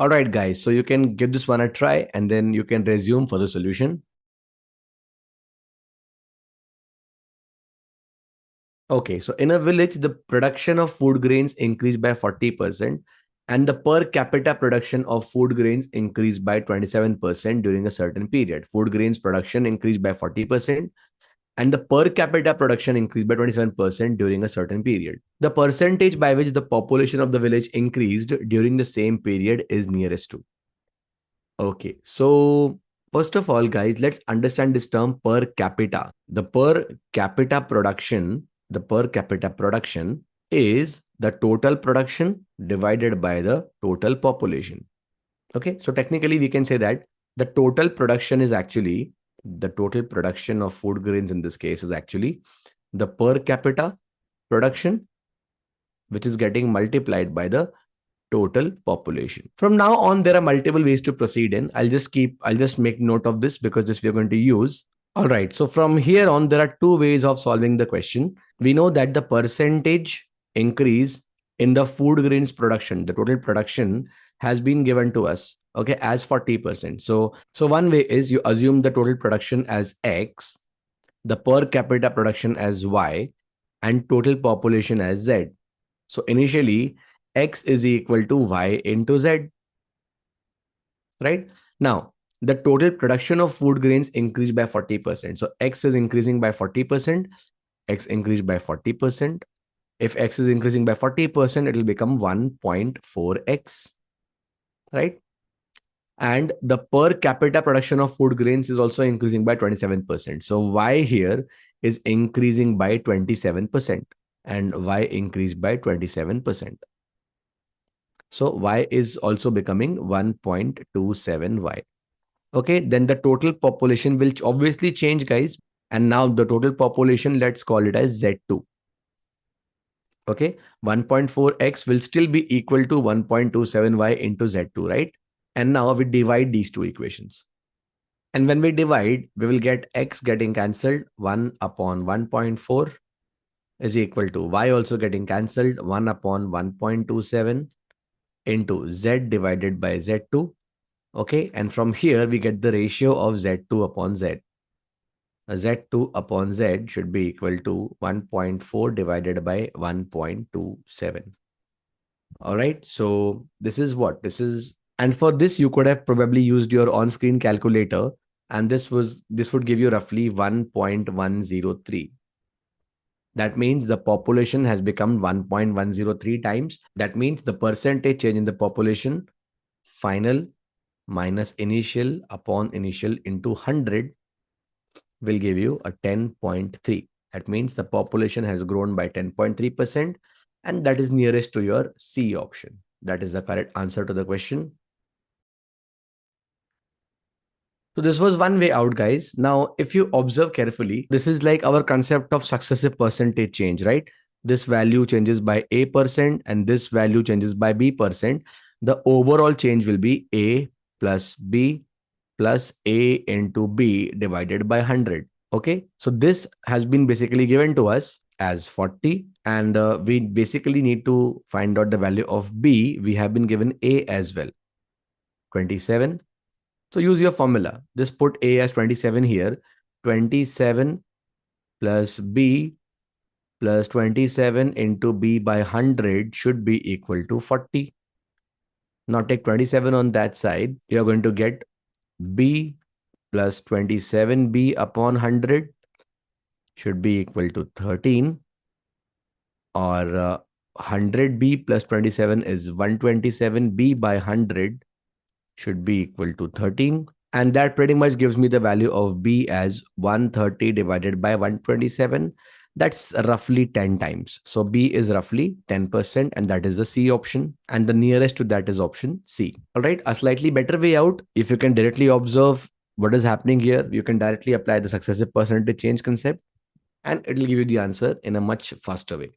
All right, guys. So you can give this one a try and then you can resume for the solution. Okay, so in a village, the production of food grains increased by 40% and the per capita production of food grains increased by 27% during a certain period. Food grains production increased by 40% and the per capita production increased by 27% during a certain period. The percentage by which the population of the village increased during the same period is nearest to. Okay, so first of all, guys, let's understand this term per capita. The per capita production is the total production divided by the total population. Okay, so technically we can say that the total production is actually the total production of food grains in this case is actually the per capita production, which is getting multiplied by the total population. From now on, there are multiple ways to proceed in. I'll just make note of this because this we're going to use. All right. So from here on, there are two ways of solving the question. We know that the percentage increase in the food grains production, the total production has been given to us, okay, as 40%. So one way is you assume the total production as X, the per capita production as Y, and total population as Z. So initially, X is equal to Y into Z, right? Now, the total production of food grains increased by 40%. So X is increasing by 40%, X increased by 40%. If X is increasing by 40%, it will become 1.4X, right? And the per capita production of food grains is also increasing by 27%. So Y here is increasing by 27% and Y increased by 27%. So Y is also becoming 1.27Y. Okay, then the total population will obviously change, guys. And now the total population, let's call it as Z2. Okay, 1.4X will still be equal to 1.27Y into Z2, right? And now we divide these two equations. And when we divide, we will get X getting cancelled. 1 upon 1.4 is equal to Y also getting cancelled. 1 upon 1.27 into Z divided by Z2. Okay, and from here we get the ratio of Z2 upon Z. Z2 upon Z should be equal to 1.4 divided by 1.27. All right, so this is what this is. And for this, you could have probably used your on-screen calculator, and this would give you roughly 1.103. That means the population has become 1.103 times. That means the percentage change in the population, final minus initial upon initial into 100 will give you a 10.3. That means the population has grown by 10.3%, and that is nearest to your C option. That is the correct answer to the question. So this was one way out, guys. Now, if you observe carefully, this is like our concept of successive percentage change, right? This value changes by A% and this value changes by B%. The overall change will be A plus B plus A into B divided by 100. Okay, so this has been basically given to us as 40, and we basically need to find out the value of B. We have been given A as well, 27. So use your formula. Just put A as 27 here. 27 plus B plus 27 into B by 100 should be equal to 40. Now take 27 on that side. You're going to get B plus 27B upon 100 should be equal to 13. Or 100B plus 27 is 127B by 100 should be equal to 13. And that pretty much gives me the value of B as 130 divided by 127. That's roughly 10 times. So B is roughly 10%, and that is the C option. And the nearest to that is option C. All right, a slightly better way out, if you can directly observe what is happening here, you can directly apply the successive percentage change concept, and it will give you the answer in a much faster way.